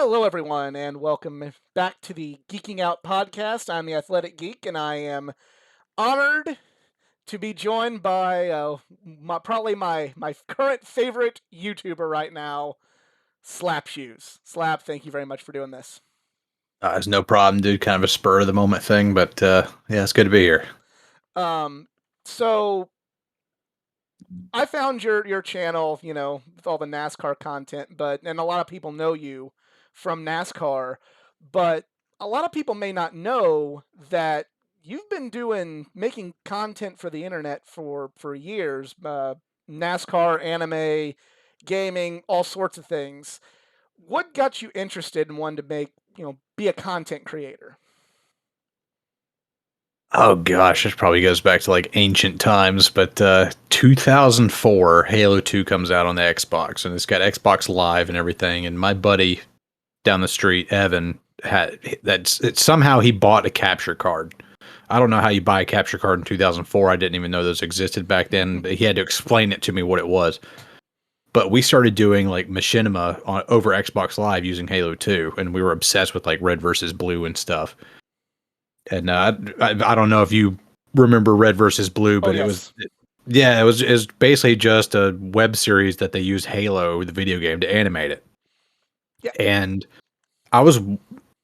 Hello, everyone, and welcome back to the Geeking Out podcast. I'm the Athletic Geek, and I am honored to be joined by probably my current favorite YouTuber right now, S1apSh0es. Slap, thank you very much for doing this. It's no problem, dude. Kind of a spur of the moment thing, but yeah, it's good to be here. So I found your channel, with all the NASCAR content, and a lot of people know you from NASCAR, but a lot of people may not know that you've been making content for the internet for years. NASCAR, anime, gaming, all sorts of things. What got you interested in wanting to be a content creator? Oh gosh, this probably goes back to like ancient times, but 2004, Halo 2 comes out on the Xbox, and it's got Xbox Live and everything. And my buddy down the street, Evan, somehow he bought a capture card. I don't know how you buy a capture card in 2004. I didn't even know those existed back then. He had to explain it to me what it was. But we started doing like Machinima over Xbox Live using Halo 2, and we were obsessed with like Red versus Blue and stuff. And I don't know if you remember Red versus Blue, Oh, but yes. it was basically just a web series that they used Halo, the video game, to animate it. Yeah. And I was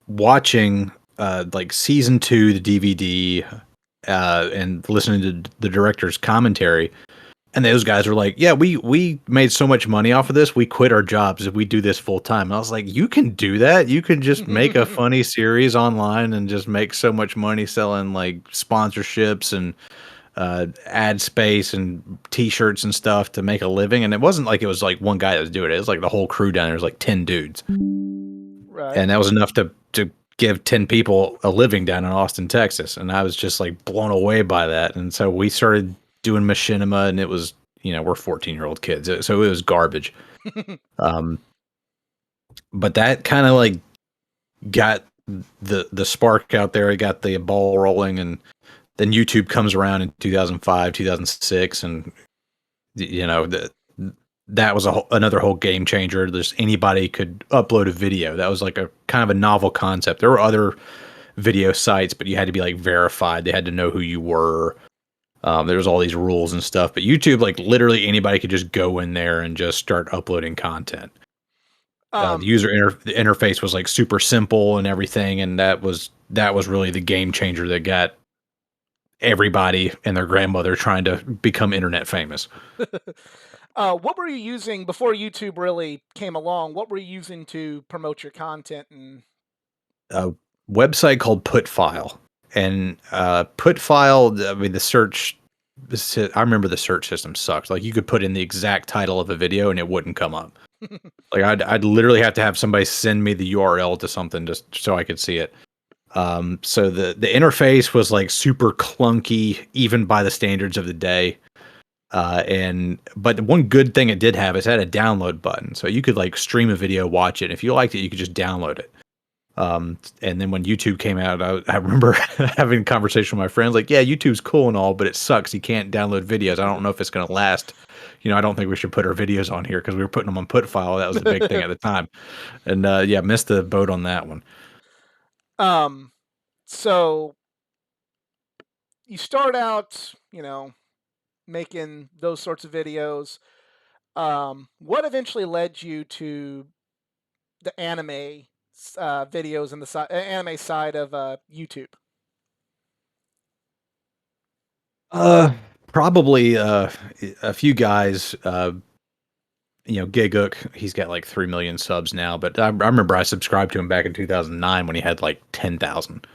watching like season 2, the DVD, and listening to the director's commentary. And those guys were like, "Yeah, we made so much money off of this. We quit our jobs if we do this full time." And I was like, "You can do that. You can just make a funny series online and just make so much money selling like sponsorships and ad space and T-shirts and stuff to make a living." And it wasn't like it was like one guy that was doing it. It was like the whole crew down there was like 10 dudes, Right. and that was enough to give 10 people a living down in Austin, Texas. And I was just like blown away by that. And so we started doing Machinima, and it was, we're 14-year-old kids, so it was garbage. Um, but that kind of like got the spark out there. It got the ball rolling, and then YouTube comes around in 2005, 2006, and that was another whole game changer. There's anybody could upload a video. That was like a kind of a novel concept. There were other video sites, but you had to be like verified. They had to know who you were. There was all these rules and stuff, but YouTube, like literally anybody could just go in there and just start uploading content. The the interface was like super simple and everything, and that was really the game changer that got everybody and their grandmother trying to become internet famous. What were you using before YouTube really came along? What were you using to promote your content? And A website called Putfile, and Putfile. I mean, I remember the search system sucked. Like you could put in the exact title of a video and it wouldn't come up. Like I'd literally have to have somebody send me the URL to something just so I could see it. So the interface was like super clunky, even by the standards of the day. But the one good thing it did have is it had a download button, so you could like stream a video, watch it. And if you liked it, you could just download it. And then when YouTube came out, I remember having a conversation with my friends, like, yeah, YouTube's cool and all, but it sucks. You can't download videos. I don't know if it's going to last. I don't think we should put our videos on here because we were putting them on Putfile. That was the big thing at the time. And yeah, missed the boat on that one. so you start out, making those sorts of videos. What eventually led you to the anime videos and the anime side of YouTube? Probably a few guys, Giguk, he's got like 3 million subs now, but I remember I subscribed to him back in 2009 when he had like 10,000.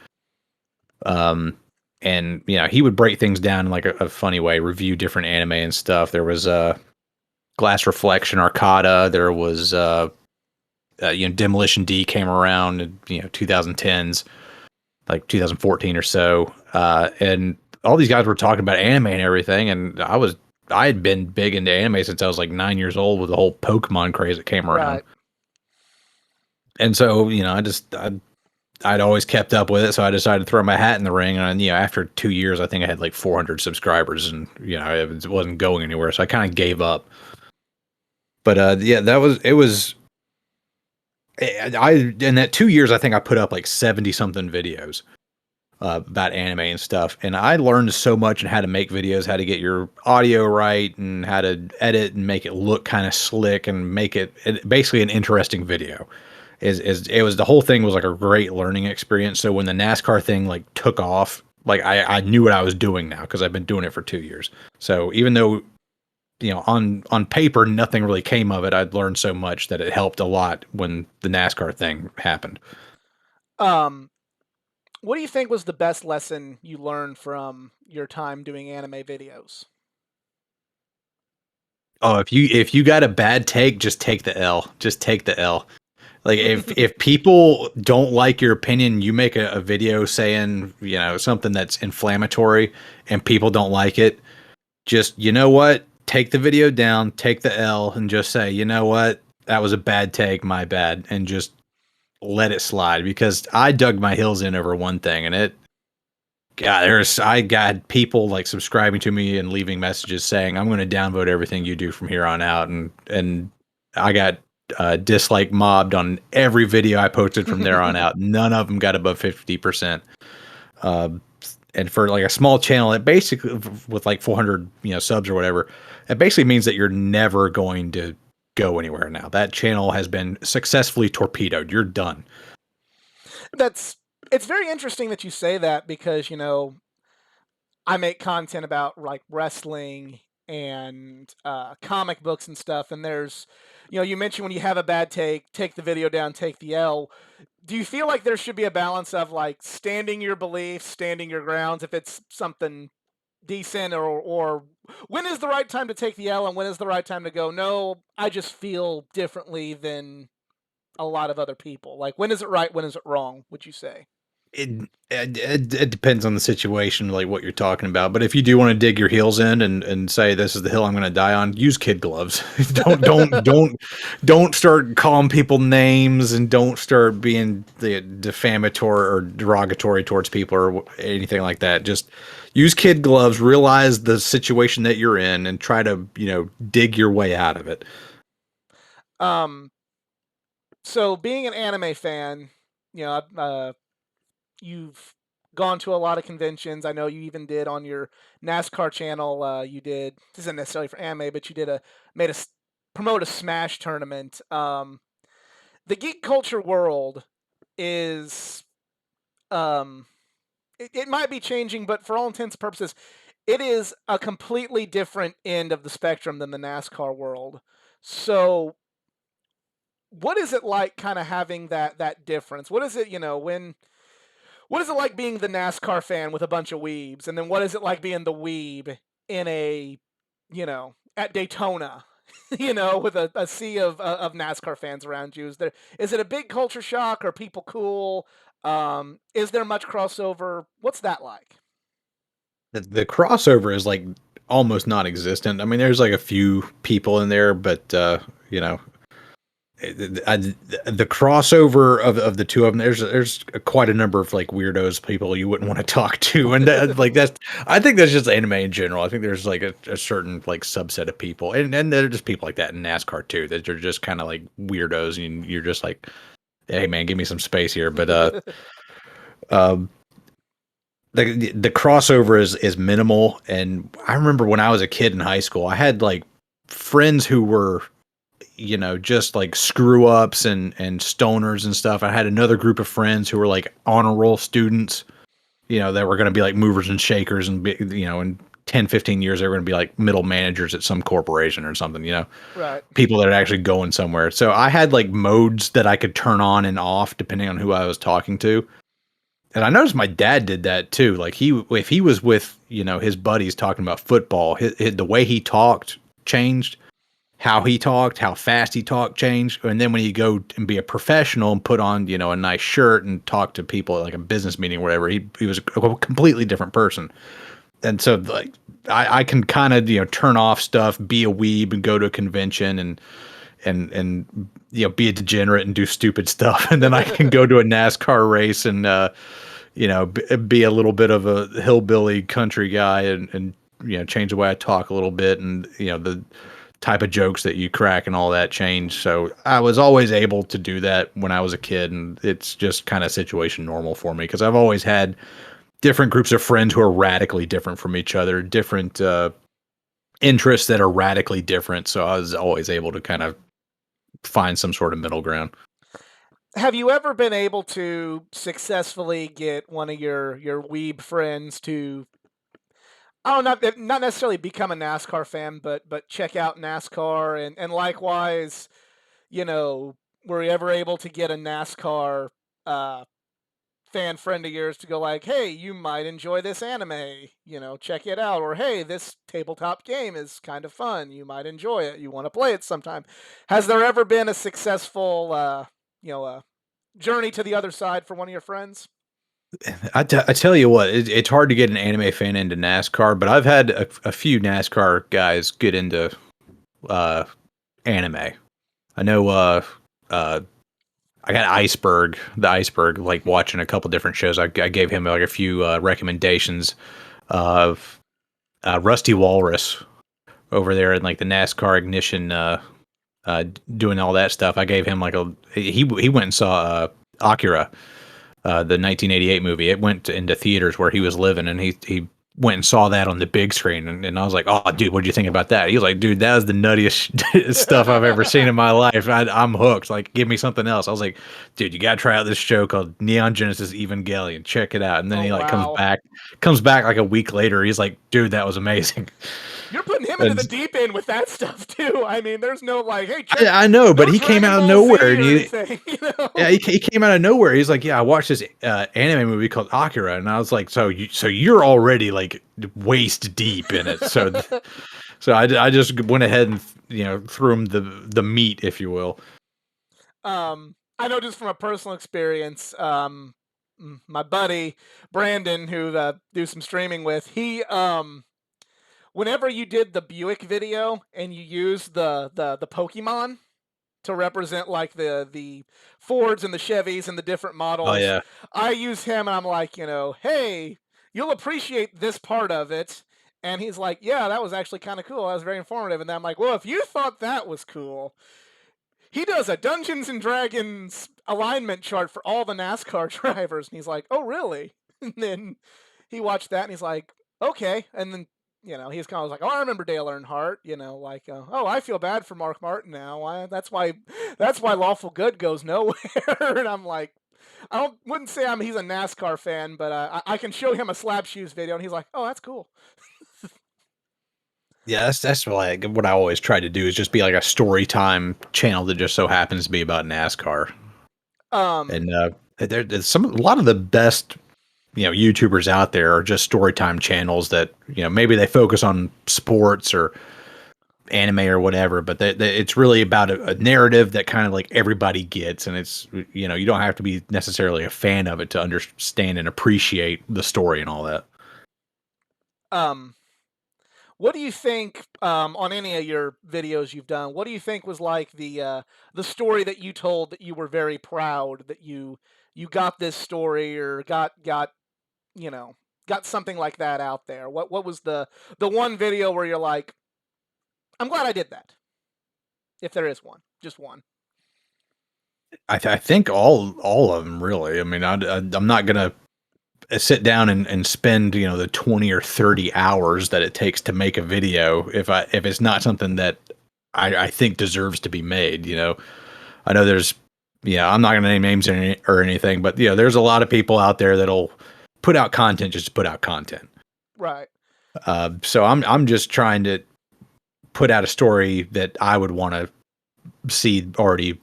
And he would break things down in like a funny way, review different anime and stuff. There was Glass Reflection Arcada. There was Demolition D came around in 2010s, like 2014 or so, and all these guys were talking about anime and everything, and I had been big into anime since I was like 9 years old with the whole Pokemon craze that came around. Right. And so, I'd always kept up with it, so I decided to throw my hat in the ring. And after 2 years, I think I had like 400 subscribers, and it wasn't going anywhere, so I kind of gave up. But yeah, it was I in that 2 years, I think I put up like 70 something videos about anime and stuff. And I learned so much on how to make videos, how to get your audio right, and how to edit and make it look kind of slick and make basically an interesting video. Is it was the whole thing was like a great learning experience. So when the NASCAR thing like took off, like I knew what I was doing now because I've been doing it for 2 years. So even though on paper nothing really came of it, I'd learned so much that it helped a lot when the NASCAR thing happened. Um, what do you think was the best lesson you learned from your time doing anime videos? Oh, if you got a bad take, just take the L. Just take the L. Like if people don't like your opinion, you make a video saying, something that's inflammatory and people don't like it, just, you know what? Take the video down, take the L and just say, you know what? That was a bad take, my bad, and just let it slide because I dug my heels in over one thing and I got people like subscribing to me and leaving messages saying I'm going to downvote everything you do from here on out, and I got dislike mobbed on every video I posted from there on out. None of them got above 50%. Uh, and for like a small channel, it basically with like 400 subs or whatever, it basically means that you're never going to go anywhere now. That channel has been successfully torpedoed. You're done. That's it's very interesting that you say that because, I make content about like wrestling and comic books and stuff. And there's, you mentioned when you have a bad take, take the video down, take the L. Do you feel like there should be a balance of like standing your beliefs, standing your grounds if it's something decent, or when is the right time to take the L and when is the right time to go, no, I just feel differently than a lot of other people? Like when is it right, when is it wrong, would you say? It depends on the situation, like what you're talking about. But if you do want to dig your heels in and say this is the hill I'm going to die on, use kid gloves. Don't start calling people names and don't start being the defamatory or derogatory towards people or anything like that. Just use kid gloves. Realize the situation that you're in and try to dig your way out of it. um so being an anime fan, you know, you've gone to a lot of conventions. I know you even did on your NASCAR channel. You did, this isn't necessarily for anime, but you did made a promote a Smash tournament. The geek culture world is, it might be changing, but for all intents and purposes, it is a completely different end of the spectrum than the NASCAR world. So, what is it like, kind of having that difference? What is it, when what is it like being the NASCAR fan with a bunch of weebs, and then what is it like being the weeb in at Daytona, with a sea of NASCAR fans around you? Is it a big culture shock? Are people cool? Is there much crossover? What's that like? The crossover is like almost non-existent. I mean, there's like a few people in there, but you know, I, the crossover of the two of them, there's quite a number of like weirdos, people you wouldn't want to talk to, and like that's I think that's just anime in general. I think there's like a certain like subset of people, and there are just people like that in NASCAR too, that are just kind of like weirdos, and you're just like, hey man, give me some space here. But um, the crossover is minimal, and I remember when I was a kid in high school, I had like friends who were just like screw ups and stoners and stuff. I had another group of friends who were like honor roll students, that were going to be like movers and shakers and be, in 10, 15 years, they were going to be like middle managers at some corporation or something, Right. people that are actually going somewhere. So I had like modes that I could turn on and off depending on who I was talking to. And I noticed my dad did that too. Like if he was with, his buddies talking about football, the way he talked changed, how he talked, how fast he talked changed. And then when you go and be a professional and put on, a nice shirt and talk to people at like a business meeting or whatever, he was a completely different person. And so like I can kind of, turn off stuff, be a weeb and go to a convention and be a degenerate and do stupid stuff. And then I can go to a NASCAR race and be a little bit of a hillbilly country guy and change the way I talk a little bit. And, type of jokes that you crack and all that change. So I was always able to do that when I was a kid, and it's just kind of situation normal for me because I've always had different groups of friends who are radically different from each other, different interests that are radically different. So I was always able to kind of find some sort of middle ground. Have you ever been able to successfully get one of your weeb friends to, oh, not necessarily become a NASCAR fan, but check out NASCAR, and likewise, you know, were you ever able to get a NASCAR uh, fan friend of yours to go like, hey, you might enjoy this anime, check it out, or hey, this tabletop game is kind of fun, you might enjoy it, you want to play it sometime. Has there ever been a successful, journey to the other side for one of your friends? I tell you what, it's hard to get an anime fan into NASCAR, but I've had a few NASCAR guys get into uh, anime. I know uh, I got the Iceberg, like watching a couple different shows. I gave him like a few recommendations of Rusty Walrus over there in like the NASCAR Ignition, uh, doing all that stuff. I gave him like he went and saw Akira, the 1988 movie. It went into theaters where he was living, and he went and saw that on the big screen. And I was like, "Oh, dude, what do you think about that?" He was like, "Dude, that was the nuttiest stuff I've ever seen in my life. I'm hooked. Like, give me something else." I was like, "Dude, you gotta try out this show called Neon Genesis Evangelion. Check it out." And then Oh he like wow. comes back like a week later. He's like, "Dude, that was amazing." You're putting him into And the deep end with that stuff too. I mean, there's no like, hey, check, I know, but no he came Dragon out of Ball nowhere, Z and or he anything, yeah, he came out of nowhere. He's like, "Yeah, I watched this anime movie called Akira," and I was like, so you're already like waist deep in it." So I just went ahead and threw him the meat, if you will. I know just from a personal experience, my buddy Brandon, who do some streaming with, he whenever you did the Buick video and you used the Pokemon to represent like the Fords and the Chevys and the different Oh models, yeah, I use him and I'm like, hey, you'll appreciate this part of it. And he's like, yeah, that was actually kind of cool. That was very informative. And then I'm like, well, if you thought that was cool, he does a Dungeons and Dragons alignment chart for all the NASCAR drivers. And he's like, oh, really? And then he watched that and he's like, okay. And then, he's kind of like, oh, I remember Dale Earnhardt, like, oh, I feel bad for Mark Martin now. That's why Lawful Good goes nowhere. And I'm like, wouldn't say he's a NASCAR fan, but I can show him a slap shoes video and he's like, oh, that's cool. yeah. That's like what I always try to do is just be like a story time channel that just so happens to be about NASCAR. Um, And there's a lot of the best YouTubers out there are just story time channels that maybe they focus on sports or anime or whatever, but it's really about a narrative that kind of like everybody gets, and it's you don't have to be necessarily a fan of it to understand and appreciate the story and all that. um, What do you think, on any of your videos you've done? What do you think was like the story that you told that you were very proud that you got this story or got you know got something like that out there? What was the one video where you're like, I'm glad I did that, if there is one, just one. I think all of them really. I mean, I'm not gonna sit down and spend the 20 or 30 hours that it takes to make a video if it's not something that I think deserves to be made. I know there's, yeah, I'm not going to name names or anything, but there's a lot of people out there that'll put out content just to put out content. Right. So I'm just trying to put out a story that I would want to see already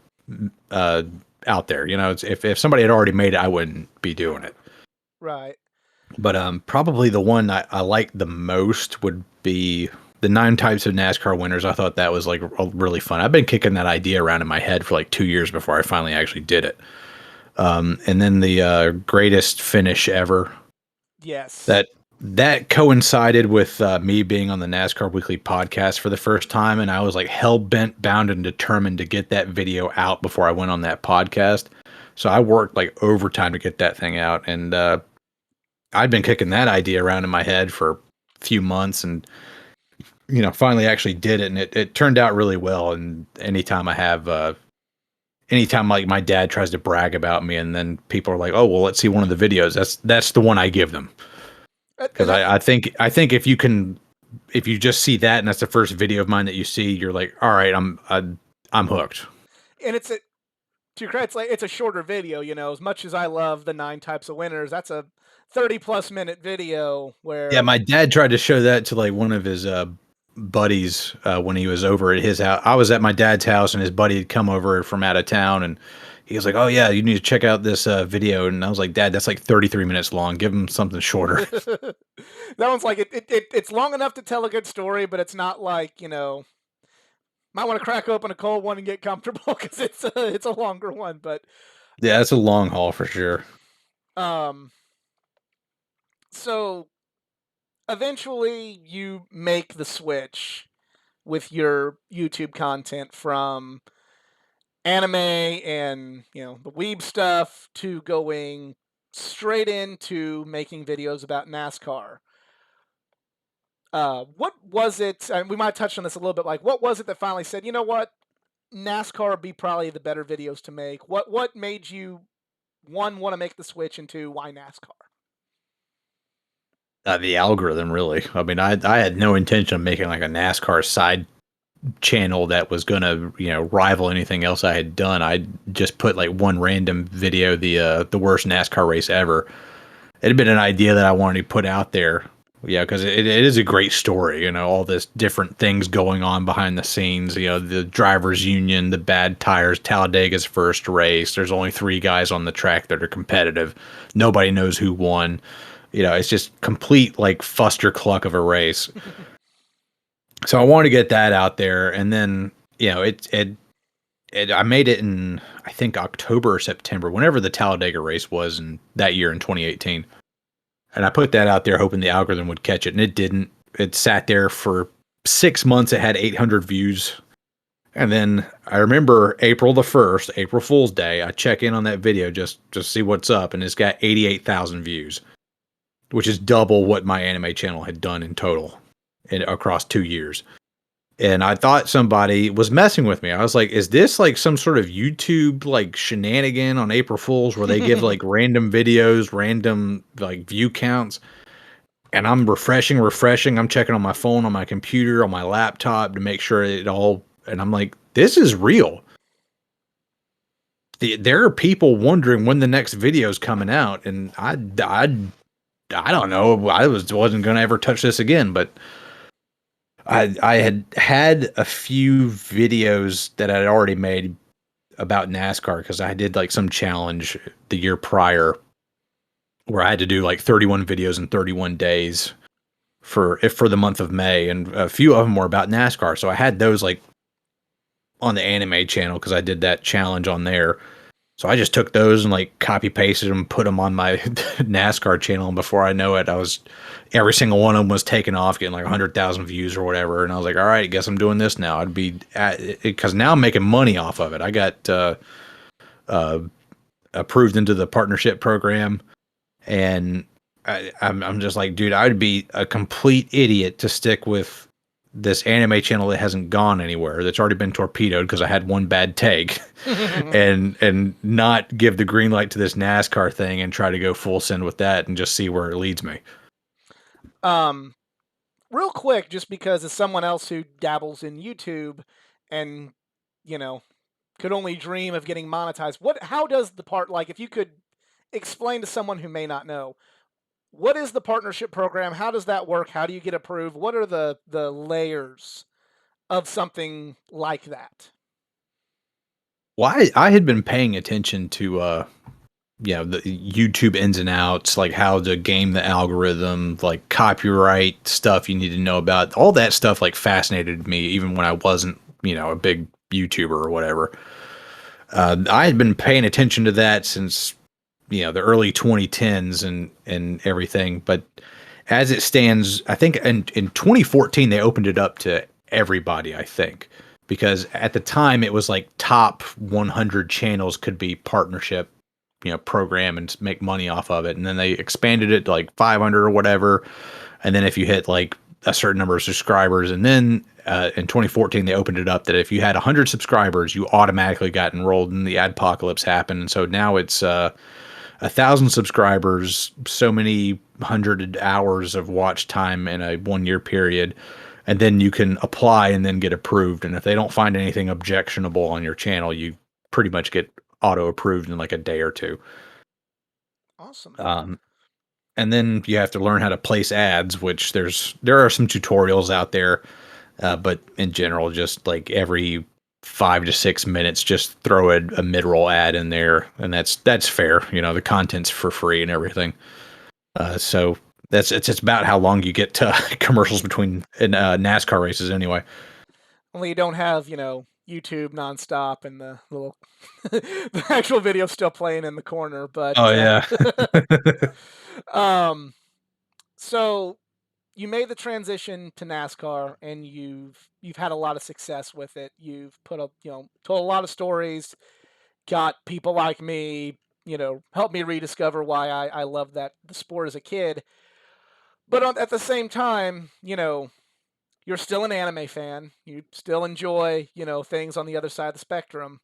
uh, out there. If somebody had already made it, I wouldn't be doing it. Right. But probably the one I like the most would be the 9 types of NASCAR winners. I thought that was like really fun. I've been kicking that idea around in my head for like 2 years before I finally actually did it. And then the greatest finish ever. Yes. That coincided with me being on the NASCAR Weekly podcast for the first time, and I was like hell bent, bound, and determined to get that video out before I went on that podcast. So I worked like overtime to get that thing out, and I'd been kicking that idea around in my head for a few months, and finally actually did it, and it turned out really well. And anytime like my dad tries to brag about me, and then people are like, "Oh, well, let's see one of the videos." That's the one I give them because And that, I think if you just see that and that's the first video of mine that you see, you're like, "All right, I'm hooked." and it's a to your credit, it's like it's a shorter video. As much as I love the 9 types of winners, that's a 30+ minute video Yeah, where my dad tried to show that to like one of his buddies when he was over at his house. I was at my dad's house, and his buddy had come over from out of town, and he was like, "Oh yeah, you need to check out this video." And I was like, "Dad, that's like 33 minutes long. Give him something shorter." that one's like it's long enough to tell a good story, but it's not like might want to crack open a cold one and get comfortable because it's a longer one. But Yeah, that's a long haul for sure. um, so eventually you make the switch with your YouTube content from anime and the weeb stuff to going straight into making videos about NASCAR. What was it? And we might touch on this a little bit. Like, what was it that finally said, you know what, NASCAR would be probably the better videos to make? What made you one want to make the switch into why NASCAR? The algorithm, really. I mean, I had no intention of making like a NASCAR side channel that was gonna rival anything else I had done. I just put like one random video, the worst NASCAR race ever. It had been an idea that I wanted to put out there. Yeah, because it is a great story. All this different things going on behind the scenes. The drivers' union, the bad tires, Talladega's first race. There's only three guys on the track that are competitive. Nobody knows who won. It's just complete like fuster cluck of a race. So I wanted to get that out there, and then I made it in, I think, October or September, whenever the Talladega race was in that year in 2018. And I put that out there hoping the algorithm would catch it, and it didn't. It sat there for 6 months. It had 800 views. And then I remember April the 1st, April Fool's Day, I check in on that video just to see what's up, and it's got 88,000 views, which is double what my anime channel had done in total across 2 years. And I thought somebody was messing with me. I was like, is this like some sort of YouTube like shenanigan on April Fools where they give like random videos, random like view counts? And I'm refreshing. I'm checking on my phone, on my computer, on my laptop to make sure it all. And I'm like, this is real. There are people wondering when the next video is coming out. And I don't know. Wasn't going to ever touch this again, but I had a few videos that I'd already made about NASCAR because I did like some challenge the year prior where I had to do like 31 videos in 31 days for the month of May, and a few of them were about NASCAR. So I had those like on the anime channel because I did that challenge on there. So I just took those and like copy pasted them, put them on my NASCAR channel, and before I know it, every single one of them was taken off, getting like 100,000 views or whatever. And I was like, all right, I guess I'm doing this now. I'd be because now I'm making money off of it. I got approved into the partnership program, and I'm just like, dude, I'd be a complete idiot to stick with this anime channel that hasn't gone anywhere, that's already been torpedoed because I had one bad take, and not give the green light to this NASCAR thing and try to go full send with that and just see where it leads me. um, Real quick, just because as someone else who dabbles in YouTube and you know could only dream of getting monetized, how does the part like if you could explain to someone who may not know, what is the partnership program? How does that work? How do you get approved? What are the layers of something like that? Well, I had been paying attention to the YouTube ins and outs, like how to game the algorithm, like copyright stuff you need to know about. All that stuff like fascinated me even when I wasn't, a big YouTuber or whatever. I had been paying attention to that since the early 2010s and everything. But as it stands, I think in 2014 they opened it up to everybody. I think because at the time it was like top 100 channels could be partnership, program and make money off of it, and then they expanded it to like 500 or whatever. And then if you hit like a certain number of subscribers, and then in 2014 they opened it up that if you had 100 subscribers, you automatically got enrolled, and the adpocalypse happened. And so now it's 1,000 subscribers, so many hundred hours of watch time in a 1 year period, and then you can apply and then get approved. And if they don't find anything objectionable on your channel, you pretty much get auto approved in like a day or two. Awesome. Um, and then you have to learn how to place ads, which there are some tutorials out there, but in general, just like every 5 to 6 minutes, just throw a mid-roll ad in there, and that's fair. You know, the content's for free and everything. So it's about how long you get to commercials between NASCAR races anyway. Only you don't have, YouTube nonstop and the little the actual video still playing in the corner. But Oh yeah. um, so you made the transition to NASCAR, and you've had a lot of success with it. You've put up, told a lot of stories, got people like me, helped me rediscover why I loved the sport as a kid. But at the same time, you're still an anime fan. You still enjoy, things on the other side of the spectrum.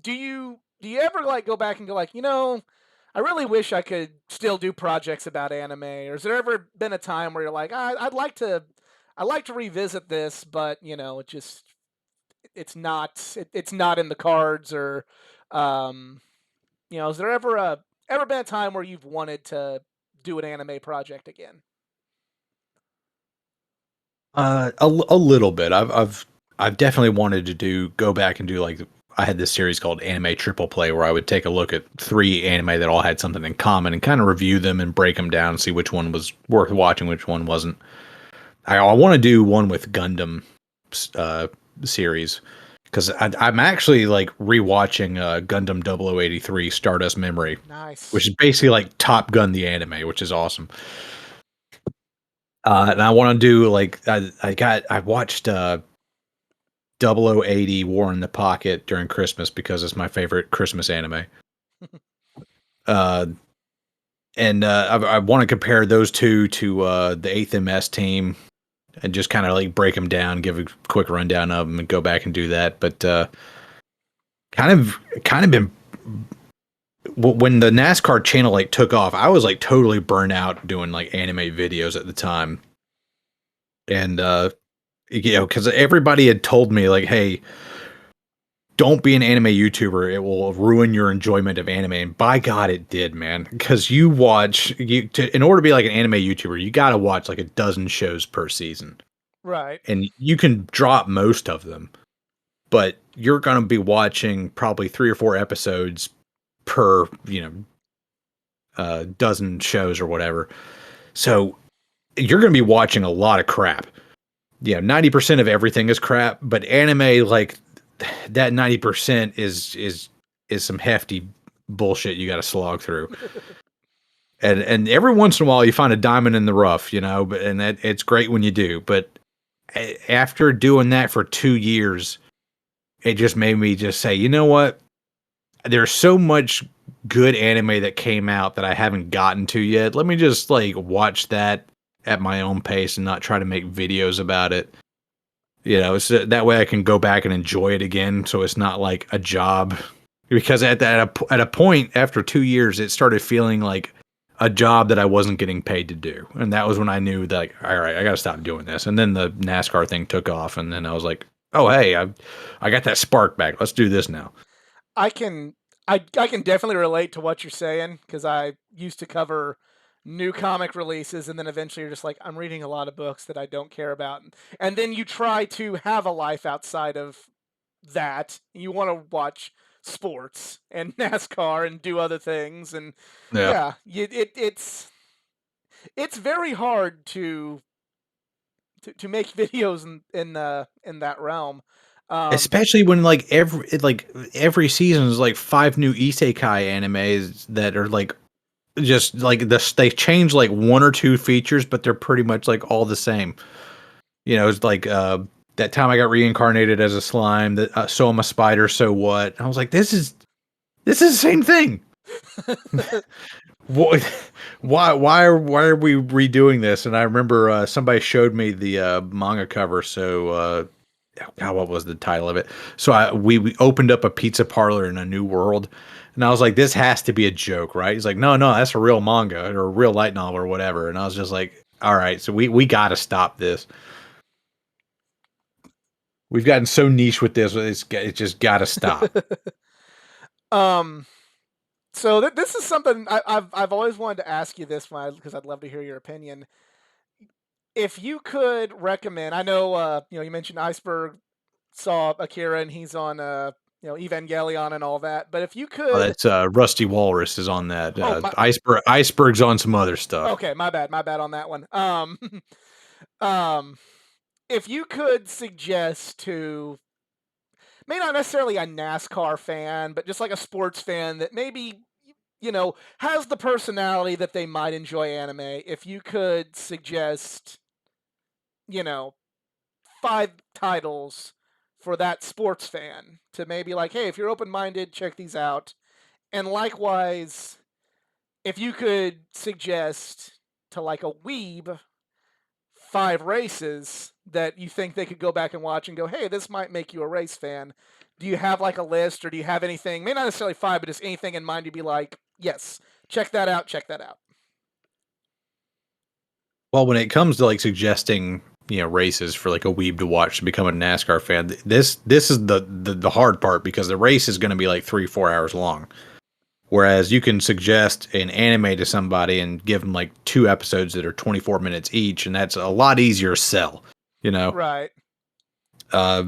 Do you ever like go back and go like, I really wish I could still do projects about anime? Or has there ever been a time where you're like, I'd like to revisit this, but it's not in the cards? Or has there ever been a time where you've wanted to do an anime project again? A little bit. I've definitely wanted to go back and do like I had this series called Anime Triple Play where I would take a look at 3 anime that all had something in common and kind of review them and break them down and see which one was worth watching, which one wasn't. I want to do one with Gundam uh, series because I'm actually like rewatching Gundam 0083 Stardust Memory, which Nice. is basically like Top Gun the anime, which is awesome. And I want to do like I watched 0080 War in the Pocket during Christmas because it's my favorite Christmas anime. Uh, and I want to compare those two to the 8th MS team and just kind of like break them down, give a quick rundown of them, and go back and do that. But kind of been when the NASCAR channel like took off, I was like totally burnt out doing like anime videos at the time, and because everybody had told me like, hey, don't be an anime YouTuber. It will ruin your enjoyment of anime. And by God, it did, man. Because in order to be like an anime YouTuber, you got to watch like a dozen shows per season. Right. And you can drop most of them, but you're going to be watching probably 3 or 4 episodes per, dozen shows or whatever. So you're going to be watching a lot of crap. 90% of everything is crap, but anime, like, that 90% is some hefty bullshit you got to slog through. And every once in a while you find a diamond in the rough, but it's great when you do. But after doing that for 2 years, it just made me just say, you know what? There's so much good anime that came out that I haven't gotten to yet. Let me just like watch that at my own pace and not try to make videos about it. So that way I can go back and enjoy it again. So it's not like a job, because at a point after 2 years, it started feeling like a job that I wasn't getting paid to do, and that was when I knew that, like, all right, I got to stop doing this. And then the NASCAR thing took off, and then I was like, oh hey, I got that spark back. Let's do this now. I can I can definitely relate to what you're saying because I used to cover new comic releases, and then eventually you're just like, I'm reading a lot of books that I don't care about, and then you try to have a life outside of that. You want to watch sports and NASCAR and do other things, and Yeah. yeah, it's very hard to make videos in that realm. Um, Especially when every season is like 5 new isekai animes that are like just like this. They change like 1 or 2 features, but they're pretty much like all the same. It's like that time I got reincarnated as a slime. That so I'm a spider. So what? I was like, this is the same thing. what, why are we redoing this? And I remember somebody showed me the manga cover. So God, what was the title of it? So we opened up a pizza parlor in a new world, and I was like, this has to be a joke, right? He's like, no, no, that's a real manga or a real light novel or whatever. And I was just like, all right, so we got to stop this. We've gotten so niche with this, it's just got to stop. um, so this is something I've always wanted to ask you this one because I'd love to hear your opinion. If you could recommend, I know you mentioned Iceberg saw Akira and he's on Evangelion and all that, but if you Oh, could, that's Rusty Walrus is on that. oh my, Iceberg's on some other stuff. okay, my bad on that one. Um, if you could suggest to, may not necessarily a NASCAR fan, but just like a sports fan that maybe has the personality that they might enjoy anime. If you could suggest, you know, 5 titles for that sports fan to maybe like, hey, if you're open minded, check these out. And likewise, if you could suggest to like a weeb 5 races that you think they could go back and watch and go, hey, this might make you a race fan. Do you have like a list or do you have anything, may not necessarily 5, but just anything in mind to be like, yes, check that out, check that out. Well, when it comes to like suggesting, races for like a weeb to watch to become a NASCAR fan, this is the hard part because the race is going to be like 3-4 hours long. Whereas you can suggest an anime to somebody and give them like 2 episodes that are 24 minutes each, and that's a lot easier to sell. You know, Right. uh,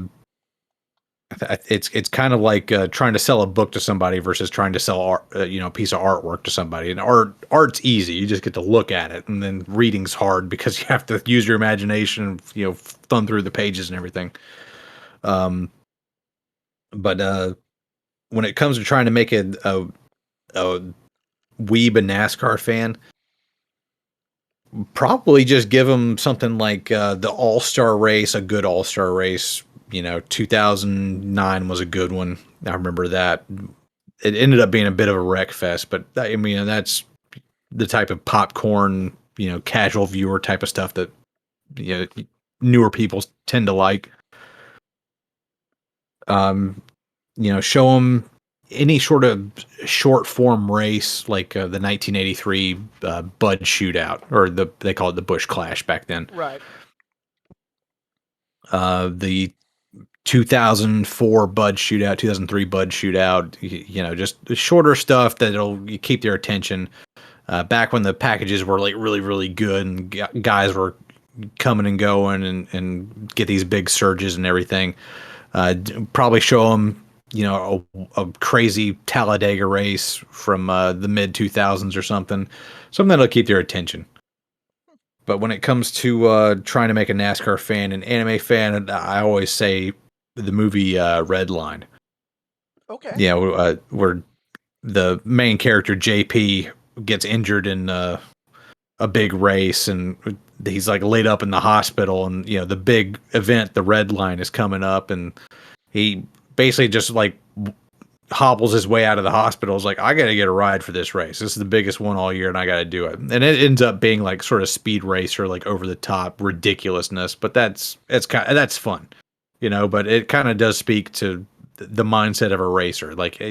it's kind of like trying to sell a book to somebody versus trying to sell art, a piece of artwork to somebody. And art's easy; you just get to look at it, and then reading's hard because you have to use your imagination and thumb through the pages and everything. Um, but when it comes to trying to make a weeb a NASCAR fan, probably just give them something like the All Star Race, a good All Star Race. 2009 was a good one. I remember that. It ended up being a bit of a wreck fest, but I mean, that's the type of popcorn, casual viewer type of stuff that you know, newer people tend to like. Um, show them any sort of short form race like the 1983 Bud Shootout, or they call it the Bush Clash back then. Right. The 2004 Bud Shootout, 2003 Bud Shootout, just shorter stuff that'll keep their attention. Back when the packages were like really, really good and guys were coming and going and get these big surges and everything. Probably show them, a crazy Talladega race from the mid 2000s or something that'll keep their attention. But when it comes to trying to make a NASCAR fan, an anime fan, I always say the movie Red Line. Okay. Where the main character JP gets injured in a big race, and he's like laid up in the hospital, and the big event, the Red Line, is coming up, and he basically just like hobbles his way out of the hospital. Is like, I got to get a ride for this race. This is the biggest one all year, and I got to do it. And it ends up being like sort of speed racer, like over the top ridiculousness. But that's fun, But it kind of does speak to the mindset of a racer. Like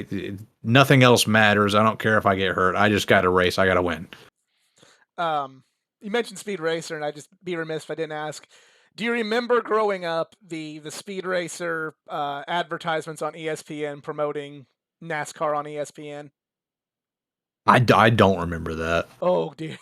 nothing else matters. I don't care if I get hurt. I just got to race. I got to win. Um, you mentioned Speed Racer, and I just be remiss if I didn't ask. Do you remember growing up the Speed Racer advertisements on ESPN promoting NASCAR on ESPN? I don't remember that. Oh dear,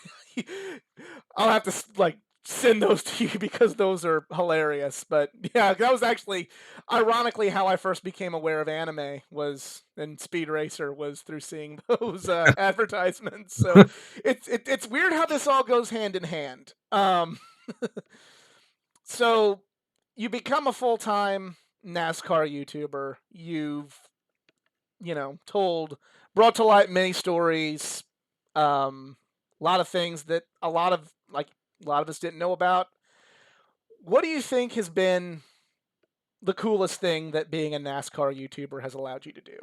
I'll have to like send those to you because those are hilarious. But yeah, that was actually ironically how I first became aware of anime was and Speed Racer was through seeing those advertisements. So it's weird how this all goes hand in hand. So you become a full time NASCAR YouTuber. You've told brought to light many stories, a lot of things that a lot of us didn't know about. What do you think has been the coolest thing that being a NASCAR YouTuber has allowed you to do?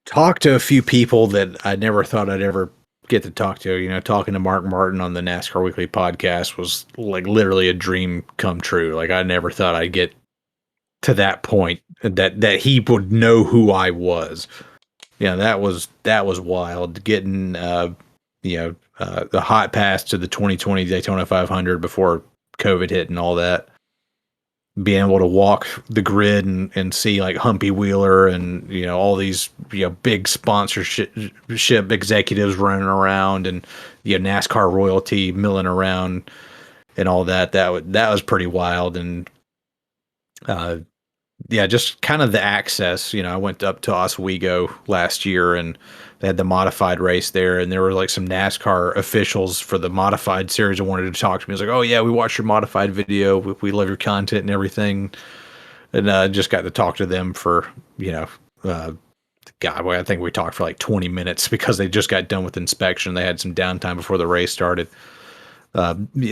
talked to a few people that I never thought I'd ever get to talk to. Talking to Mark Martin on the NASCAR Weekly podcast was like literally a dream come true. Like I never thought I'd get to that point that he would know who I was. That was wild. Getting the hot pass to the 2020 Daytona 500 before COVID hit and all that. Being able to walk the grid and see like Humpy Wheeler and all these big sponsorship executives running around and NASCAR royalty milling around and all that was pretty wild. And uh yeah, just kind of the access. I went up to Oswego last year and they had the modified race there, and there were like some NASCAR officials for the modified series that wanted to talk to me. I was like, "Oh yeah, we watched your modified video. We love your content and everything." And just got to talk to them for uh, God, I think we talked for like 20 minutes because they just got done with inspection. They had some downtime before the race started.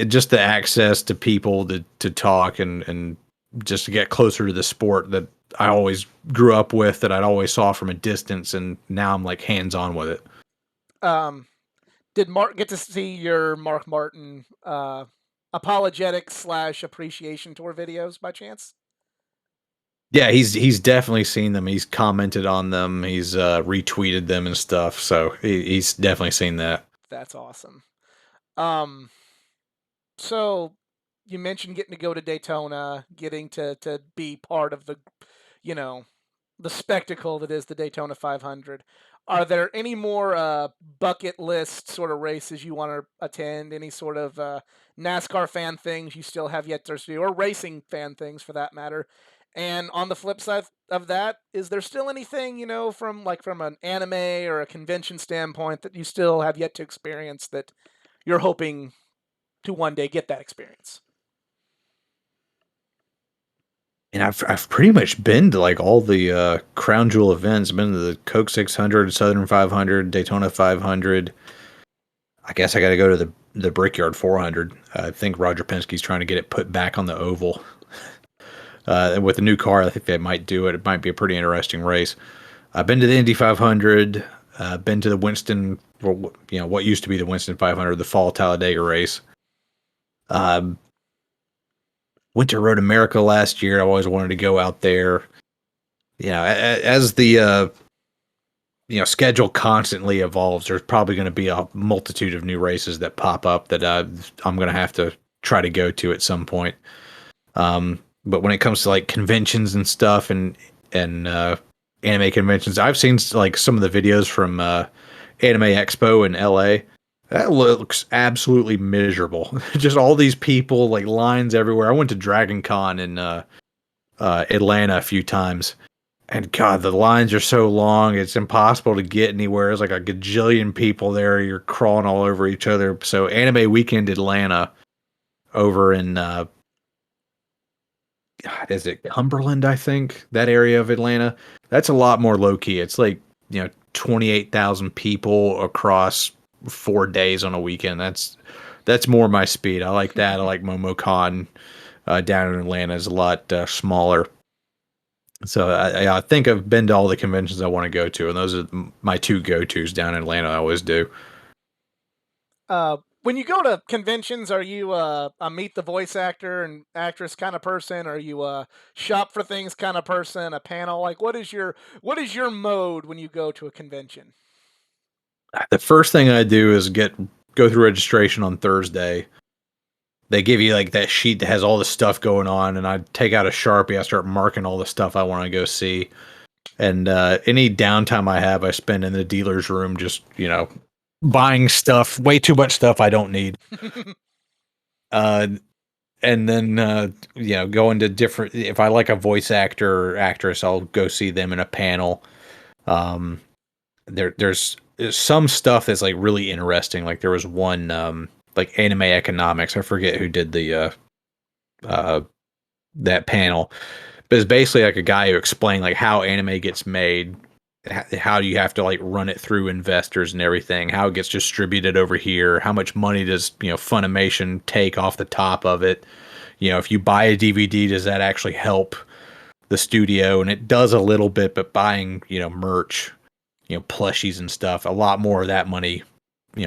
Just the access to people to talk and just to get closer to the sport that I always grew up with, that I'd always saw from a distance, and now I'm like hands on with it. Um, did Mark get to see your Mark Martin apologetic slash appreciation tour videos by chance? Yeah, he's definitely seen them. He's commented on them. He's retweeted them and stuff. So he's definitely seen that. That's awesome. Um, so you mentioned getting to go to Daytona, getting to be part of you know, the spectacle that is the Daytona 500. Are there any more bucket list sort of races you want to attend? Any sort of NASCAR fan things you still have yet to do, or racing fan things for that matter? And on the flip side of that, is there still anything from an anime or a convention standpoint that you still have yet to experience that you're hoping to one day get that experience? And I've pretty much been to like all the crown jewel events. I've been to the Coke 600, Southern 500, Daytona 500. I guess I got to go to the Brickyard 400. I think Roger Penske's trying to get it put back on the oval. With the new car, I think they might do it. It might be a pretty interesting race. I've been to the Indy 500. Been to the Winston, what used to be the Winston 500, the Fall Talladega race. Um, Went to Road America last year. I always wanted to go out there. As the schedule constantly evolves, there's probably going to be a multitude of new races that pop up that I'm going to have to try to go to at some point. But when it comes to like conventions and stuff and anime conventions, I've seen like some of the videos from Anime Expo in LA. That looks absolutely miserable. Just all these people, like lines everywhere. I went to Dragon Con in Atlanta a few times, and God, the lines are so long, it's impossible to get anywhere. There's like a gajillion people there. You're crawling all over each other. So Anime Weekend Atlanta over in God, is it Cumberland, I think, that area of Atlanta. That's a lot more low key. It's like, 28,000 people across 4 days on a weekend. That's more my speed. I like that. I like MomoCon down in Atlanta is a lot smaller. So I think I've been to all the conventions I want to go to, and those are my two go-tos down in Atlanta. I always do. When you go to conventions, are you a meet the voice actor and actress kind of person? Are you a shop for things kind of person? A panel? Like, what is your mode when you go to a convention? The first thing I do is go through registration on Thursday. They give you like that sheet that has all the stuff going on, and I take out a Sharpie. I start marking all the stuff I want to go see. And any downtime I have, I spend in the dealer's room just, buying stuff, way too much stuff I don't need. Uh, and then, going to different, if I like a voice actor or actress, I'll go see them in a panel. Um, there's some stuff that's like really interesting. Like there was one, like anime economics. I forget who did uh, that panel, but it's basically like a guy who explained like how anime gets made, how you have to like run it through investors and everything, how it gets distributed over here, how much money does Funimation take off the top of it. If you buy a DVD, does that actually help the studio? And it does a little bit, but buying merch, plushies and stuff. A lot more of that money,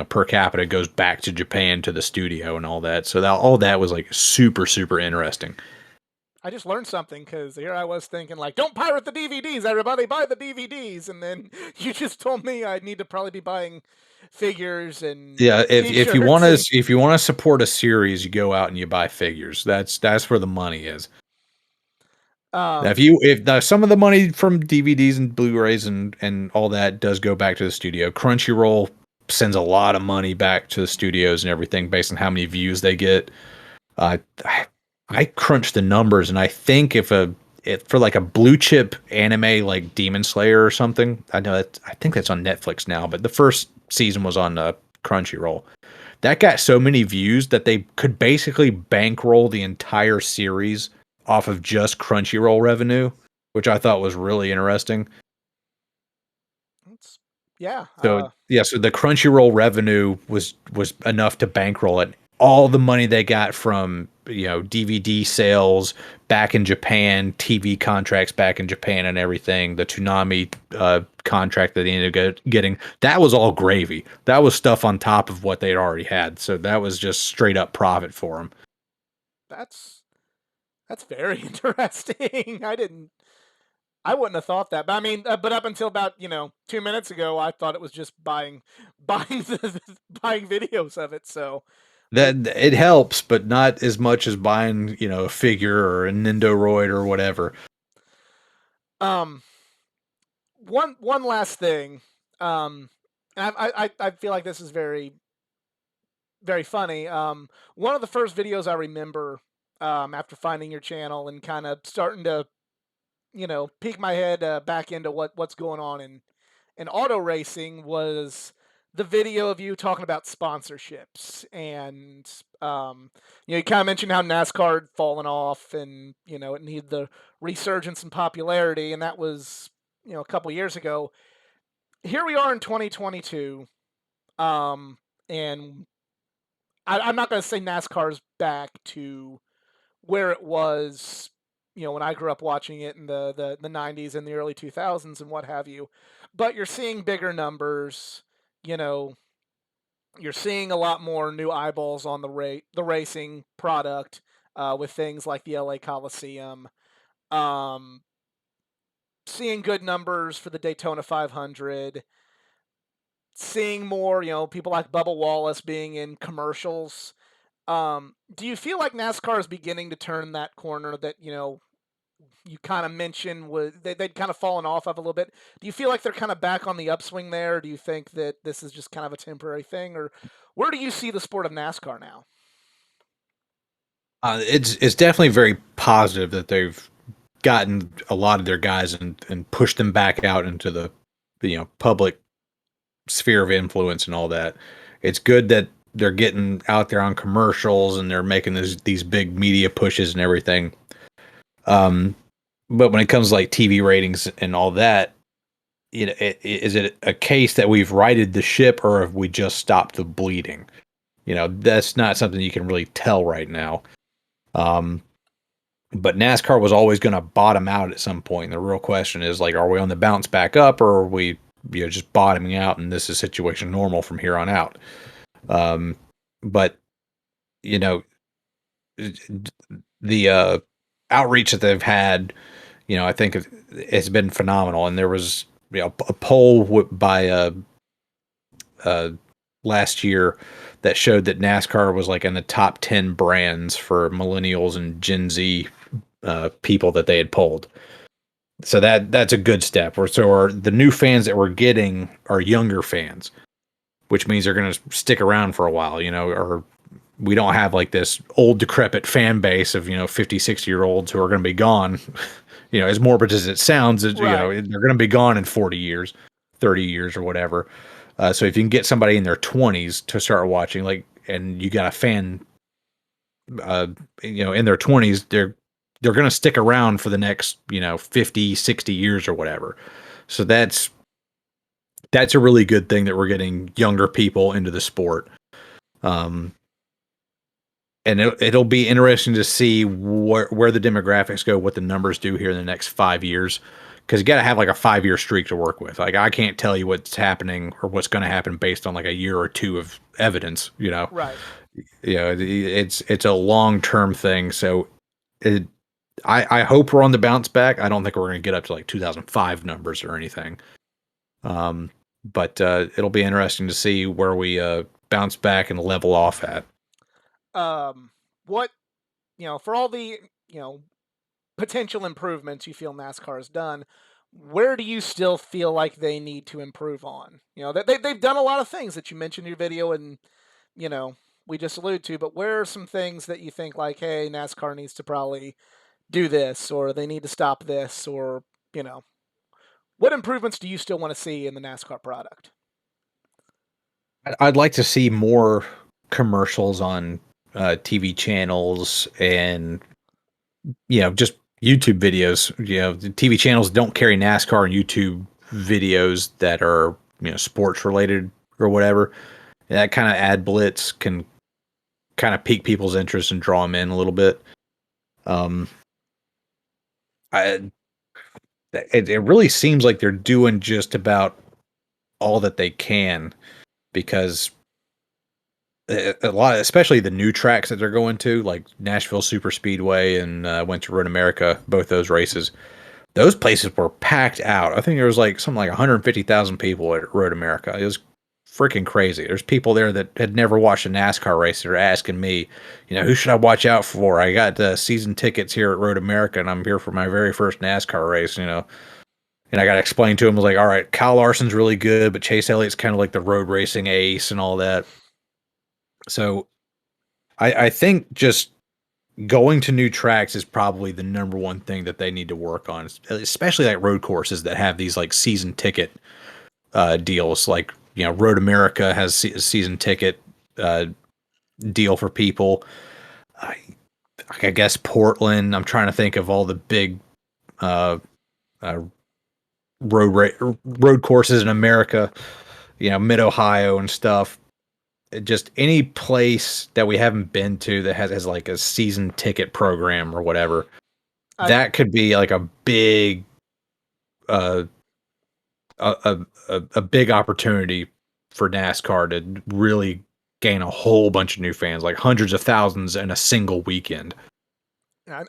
per capita goes back to Japan to the studio and all that. So all that was like super super interesting. I just learned something because here I was thinking like, don't pirate the DVDs, everybody, buy the DVDs, and then you just told me I need to probably be buying figures and Yeah, if you want T-shirts to and support a series, you go out and you buy figures. That's where the money is. Now, um. if now, some of the money from DVDs and Blu-rays and all that does go back to the studio, Crunchyroll sends a lot of money back to the studios and everything based on how many views they get. Uh, I, I crunched the numbers, and I think if for like a blue chip anime like Demon Slayer or something, I think that's on Netflix now, but the first season was on Crunchyroll. That got so many views that they could basically bankroll the entire series off of just Crunchyroll revenue, which I thought was really interesting. It's, yeah. So yeah, so the Crunchyroll revenue was enough to bankroll it. All the money they got from DVD sales back in Japan, TV contracts back in Japan, and everything. The Toonami contract that they ended up getting, that was all gravy. That was stuff on top of what they'd already had. So that was just straight up profit for them. that's that's very interesting. I wouldn't have thought that. But I mean, but up until about 2 minutes ago, I thought it was just buying buying videos of it. So, but That it helps, but not as much as buying a figure or a Nindoroid or whatever. um, one last thing, and I feel like this is very funny. One of the first videos I remember, after finding your channel and kind of starting to peek my head back into what's going on in auto racing was the video of you talking about sponsorships and you kind of mentioned how NASCAR had fallen off and it needed the resurgence and popularity, and that was a couple years ago. Here we are in 2022, um, and I'm not going to say NASCAR's back to where it was, when I grew up watching it in the 90s and the early 2000s and what have you. But you're seeing bigger numbers, you know, you're seeing a lot more new eyeballs on the racing product, with things like the LA Coliseum. Um, Seeing good numbers for the Daytona 500, seeing more, people like Bubba Wallace being in commercials. Do you feel like NASCAR is beginning to turn that corner that, you kind of mentioned they'd kind of fallen off of a little bit? Do you feel like they're kind of back on the upswing there? Or do you think that this is just kind of a temporary thing, or where do you see the sport of NASCAR now? It's definitely very positive that they've gotten a lot of their guys and pushed them back out into the public sphere of influence and all that. It's good that they're getting out there on commercials and they're making these big media pushes and everything. Um, but when it comes to like TV ratings and all that, is it a case that we've righted the ship or have we just stopped the bleeding? That's not something you can really tell right now. Um, but NASCAR was always going to bottom out at some point. And the real question is like, are we on the bounce back up, or are we, just bottoming out, and this is situation normal from here on out? Um, but you know, the outreach that they've had, I think it's been phenomenal. And there was, a poll by uh, last year that showed that NASCAR was like in the top 10 brands for millennials and Gen Z people that they had polled. So that's a good step. The new fans that we're getting are younger fans, which means they're going to stick around for a while, or we don't have like this old decrepit fan base of, 50, 60-year olds who are going to be gone. As morbid as it sounds, Right. they're going to be gone in 40 years, 30 years or whatever. So if you can get somebody in their 20s to start watching, like, and you got a fan, uh, in their 20s, they're going to stick around for the next, 50, 60 years or whatever. So that's a really good thing that we're getting younger people into the sport. Um, and it'll be interesting to see where the demographics go, what the numbers do here in the next 5 years, because you got to have like a 5 year streak to work with. Like I can't tell you what's happening or what's going to happen based on like a year or two of evidence. Right. It's a long term thing. So it, I hope we're on the bounce back. I don't think we're going to get up to like 2005 numbers or anything. Um, but it'll be interesting to see where we bounce back and level off at. What for all the potential improvements you feel NASCAR has done, where do you still feel like they need to improve on? They've done a lot of things that you mentioned in your video, and you know we just alluded to. But where are some things that you think like, hey, NASCAR needs to probably do this, or they need to stop this, or you know, what improvements do you still want to see in the NASCAR product? I'd like to see more commercials on TV channels and just YouTube videos. The TV channels don't carry NASCAR and YouTube videos that are sports related or whatever. That kind of ad blitz can kind of pique people's interest and draw them in a little bit. Um, I it really seems like they're doing just about all that they can because a lot, especially the new tracks that they're going to, like Nashville Super Speedway and went to Road America, both those races. Those places were packed out. I think there was like something like 150,000 people at Road America. It was freaking crazy. There's people there that had never watched a NASCAR race that are asking me, who should I watch out for? I got season tickets here at Road America, and I'm here for my very first NASCAR race. And I got to explain to him, I was like, all right, Kyle Larson's really good, but Chase Elliott's kind of like the road racing ace and all that. So I think just going to new tracks is probably the number one thing that they need to work on, especially like road courses that have these like season ticket deals. Like, Road America has a season ticket uh, deal for people. I, I guess Portland. I'm trying to think of all the big uh, uh, road courses in America. Mid Ohio and stuff. Just any place that we haven't been to that has like a season ticket program or whatever. I That could be like a big uh a big opportunity for NASCAR to really gain a whole bunch of new fans, like hundreds of thousands in a single weekend.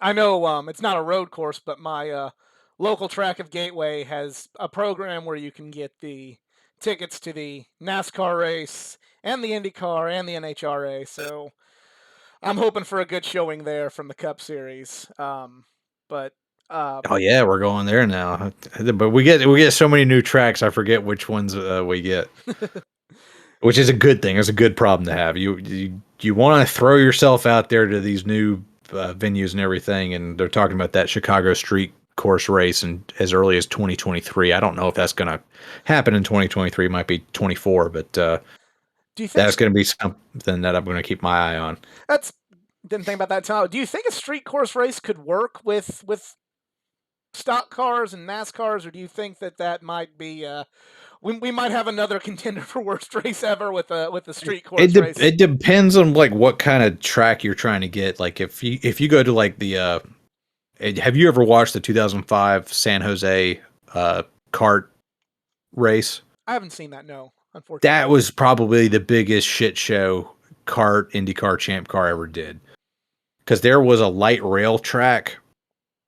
I know it's not a road course, but my local track of Gateway has a program where you can get the tickets to the NASCAR race and the IndyCar and the NHRA. So I'm hoping for a good showing there from the Cup Series. But Oh yeah, we're going there now. But we get so many new tracks, I forget which ones we get. Which is a good thing. It's a good problem to have. You want to throw yourself out there to these new venues and everything, and they're talking about that Chicago Street Course race and as early as 2023. I don't know if that's going to happen in 2023. It might be 24, but do you think that's going to be something that I'm going to keep my eye on. that's didn't think about that time? Do you think a street course race could work with stock cars and NASCARs, or do you think that might be we might have another contender for worst race ever with a street course race? It depends on like what kind of track you're trying to get. Like if you go to like the have you ever watched the 2005 San Jose kart race? I haven't seen that. No, That unfortunately. was probably the biggest shit show kart IndyCar Champ Car ever did. Because there was a light rail track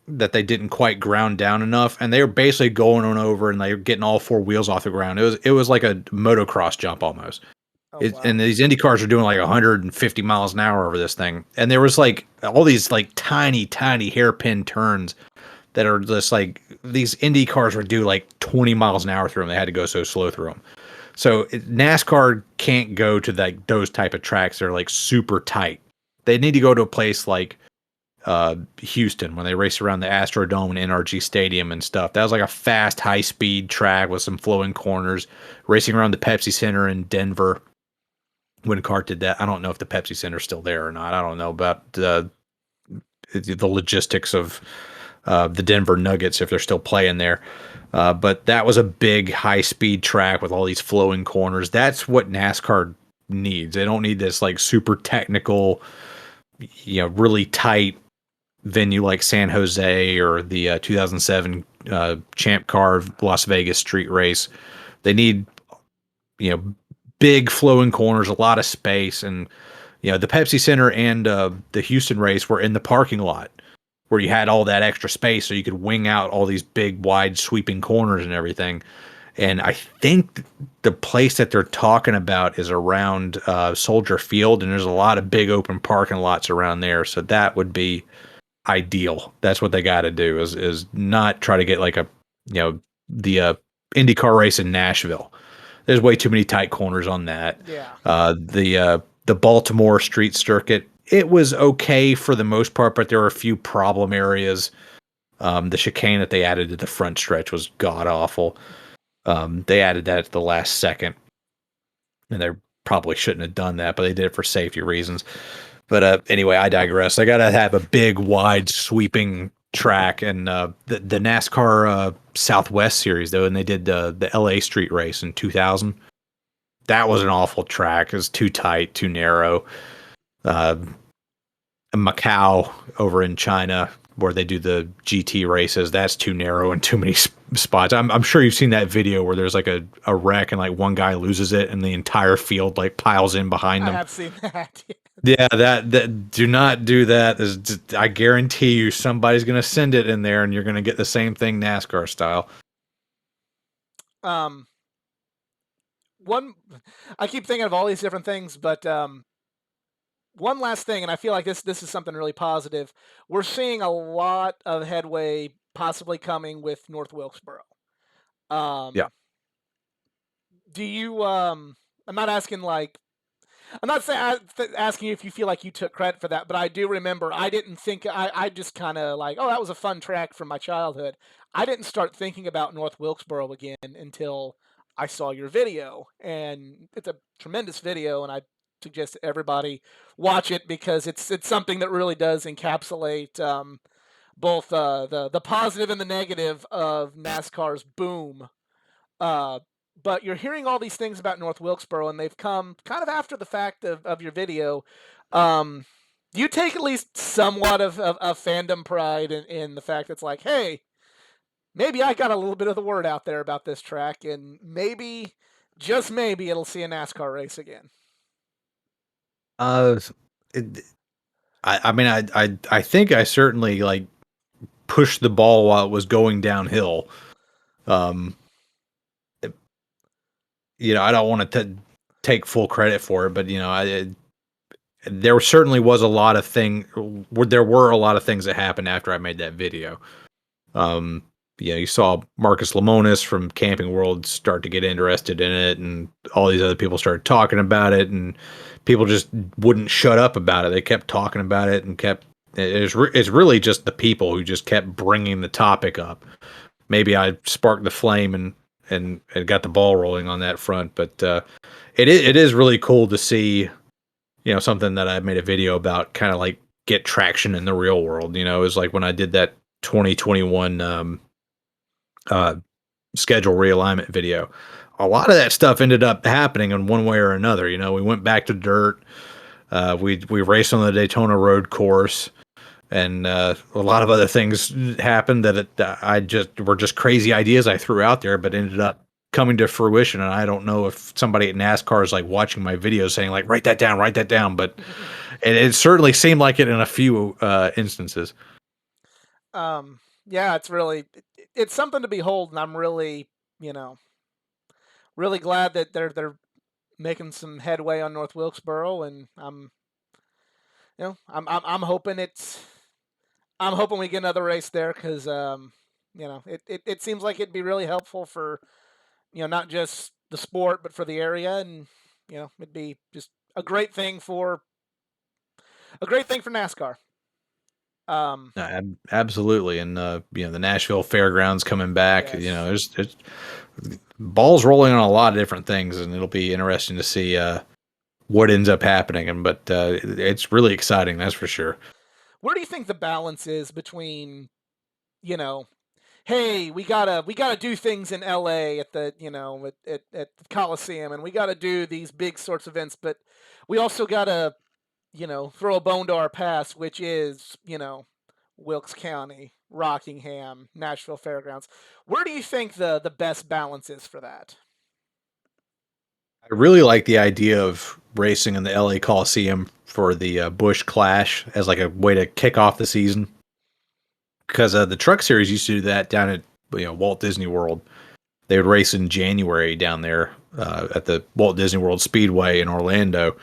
that they didn't quite ground down enough, and they were basically going on over and they were getting all four wheels off the ground. It was like a motocross jump almost. Oh wow. And these Indy cars are doing like 150 miles an hour over this thing, and there was like all these like tiny hairpin turns that are just like these Indy cars would do like 20 miles an hour through them. They had to go so slow through them. So NASCAR can't go to like those type of tracks that are like super tight. They need to go to a place like Houston when they race around the Astrodome and NRG Stadium and stuff. That was like a fast, high speed track with some flowing corners. Racing around the Pepsi Center in Denver when CART did that. I don't know if the Pepsi Center's still there or not. I don't know about the logistics of the Denver Nuggets if they're still playing there. But that was a big high speed track with all these flowing corners. That's what NASCAR needs. They don't need this like super technical, really tight venue like San Jose or the 2007 Champ Car Las Vegas Street Race. They need, you know, big flowing corners, a lot of space, and the Pepsi Center and the Houston race were in the parking lot where you had all that extra space so you could wing out all these big, wide, sweeping corners and everything. And I think the place that they're talking about is around Soldier Field, and there's a lot of big open parking lots around there. So that would be ideal. That's what they got to do is not try to get like a the IndyCar race in Nashville. There's way too many tight corners on that. Yeah. The Baltimore street circuit, it was okay for the most part, but there were a few problem areas. The chicane that they added to the front stretch was god awful. They added that at the last second, and they probably shouldn't have done that, but they did it for safety reasons. But anyway, I digress. I gotta have a big, wide, sweeping track, and the NASCAR Southwest Series though, and they did the LA Street Race in 2000. That was an awful track. It was too tight, too narrow. Uh, Macau over in China, where they do the GT races, that's too narrow and too many spots. I'm sure you've seen that video where there's like a wreck and like one guy loses it and the entire field like piles in behind I them. have seen that. Yeah, that do not do that. I guarantee you somebody's gonna send it in there and you're gonna get the same thing NASCAR style. um, one, I keep thinking of all these different things, but one last thing, and I feel like this is something really positive. We're seeing a lot of headway possibly coming with North Wilkesboro. Yeah. Um, do you? I'm not asking like I'm not saying asking you if you feel like you took credit for that, but I do remember I didn't think I just kind of like, oh, that was a fun track from my childhood. I didn't start thinking about North Wilkesboro again until I saw your video, and it's a tremendous video, and I suggest everybody watch it because it's something that really does encapsulate both the positive and the negative of NASCAR's boom. uh, but you're hearing all these things about North Wilkesboro, and they've come kind of after the fact of your video. Um, do you take at least somewhat of fandom pride in the fact that it's like, hey, maybe I got a little bit of the word out there about this track, and maybe, just maybe, it'll see a NASCAR race again? Uh, it, I mean, I think I certainly like pushed the ball while it was going downhill. Um, I don't want to take full credit for it, but there certainly was a lot of there were a lot of things that happened after I made that video. Um, you saw Marcus Lemonis from Camping World start to get interested in it, and all these other people started talking about it, and people just wouldn't shut up about it. They kept talking about it and kept. It's really just the people who just kept bringing the topic up. Maybe I sparked the flame and got the ball rolling on that front, but it is really cool to see something that I made a video about kind of like get traction in the real world. It was like when I did that 2021 uh, schedule realignment video. A lot of that stuff ended up happening in one way or another. We went back to dirt. We raced on the Daytona Road Course, and a lot of other things happened that I just were just crazy ideas I threw out there, but ended up coming to fruition. And I don't know if somebody at NASCAR is like watching my videos saying like write that down, but it certainly seemed like it in a few instances. Yeah, it's really it's something to behold, and I'm really, you know, really glad that they're making some headway on North Wilkesboro, and I'm hoping I'm hoping we get another race there because it seems like it'd be really helpful for not just the sport but for the area, and it'd be just a great thing for NASCAR. Um, Absolutely, and the Nashville Fairgrounds coming back. yes. There's balls rolling on a lot of different things, and it'll be interesting to see what ends up happening. But it's really exciting, that's for sure. Where do you think the balance is between you know hey, we gotta do things in LA at the at the Coliseum, and we gotta do these big sorts of events, but we also gotta throw a bone to our past, which is Wilkes County, Rockingham, Nashville Fairgrounds. Where do you think the best balance is for that? I really like the idea of racing in the LA Coliseum for the Busch Clash as like a way to kick off the season. Because the Truck Series used to do that down at Walt Disney World. They would race in January down there at the Walt Disney World Speedway in Orlando,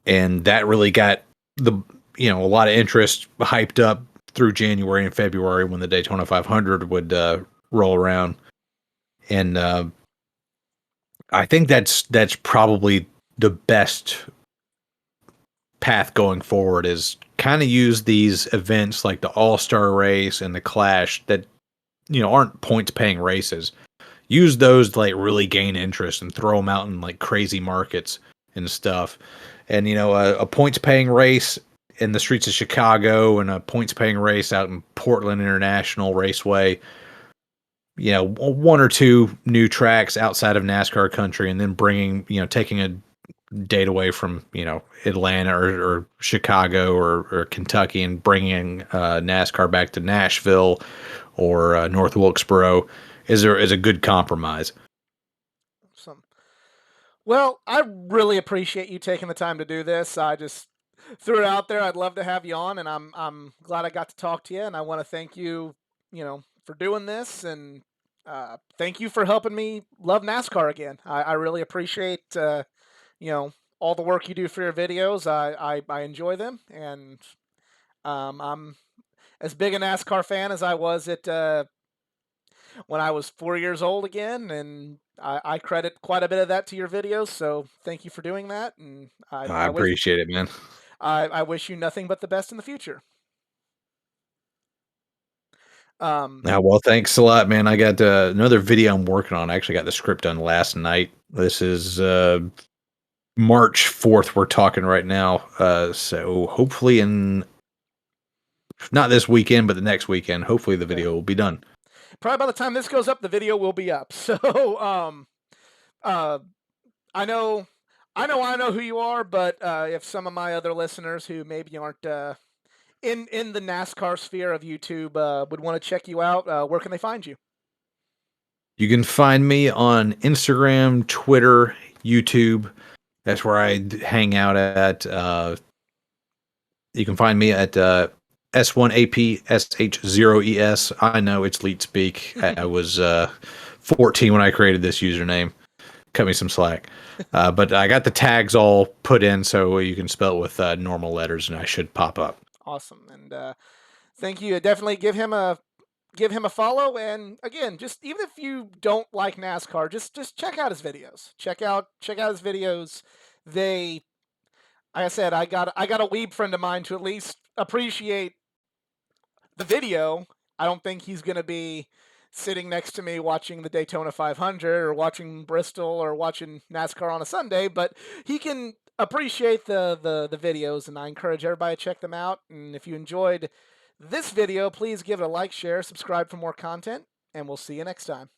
and that really got the a lot of interest hyped up through January and February when the Daytona 500 would roll around, and I think that's probably the best path going forward is kind of use these events like the All-Star race and the Clash that aren't points paying races. Use those to like really gain interest and throw them out in like crazy markets and stuff. And a points paying race in the streets of Chicago and a points paying race out in Portland International Raceway. One or two new tracks outside of NASCAR country, and then bringing taking a date away from Atlanta or Chicago or Kentucky and bringing NASCAR back to Nashville or North Wilkesboro is a good compromise. Some Well, I really appreciate you taking the time to do this. I just threw it out there. I'd love to have you on, and I'm glad I got to talk to you. And I want to thank you, for doing this, and thank you for helping me love NASCAR again. I really appreciate you know all the work you do for your videos. I enjoy them, and I'm as big a NASCAR fan as I was at when I was 4 years old again, and I credit quite a bit of that to your videos. So thank you for doing that, and I appreciate it, man. I wish you nothing but the best in the future. Um, Well, thanks a lot, man. I got another video I'm working on. I actually got the script done last night. This is March 4th. We're talking right now. So hopefully not this weekend, but the next weekend, hopefully the yeah, video will be done. probably by the time this goes up, the video will be up. So uh, I know. I know who you are, but if some of my other listeners who maybe aren't in the NASCAR sphere of YouTube would want to check you out, where can they find you? You can find me on Instagram, Twitter, YouTube. That's where hang out at. You can find me at S1apSh0es. I know it's leet speak. I was 14 when I created this username. Cut me some slack. But I got the tags all put in so you can spell it with normal letters and I should pop up. Awesome, and thank you. Definitely give him a follow. And again, just even if you don't like NASCAR, just check out his videos. Check out his videos. They, like I said, I got a weeb friend of mine to at least appreciate the video. I don't think he's gonna be sitting next to me watching the Daytona 500 or watching Bristol or watching NASCAR on a Sunday, but he can appreciate the videos, and I encourage everybody to check them out. And if you enjoyed this video, please give it a like, share, subscribe for more content, and we'll see you next time.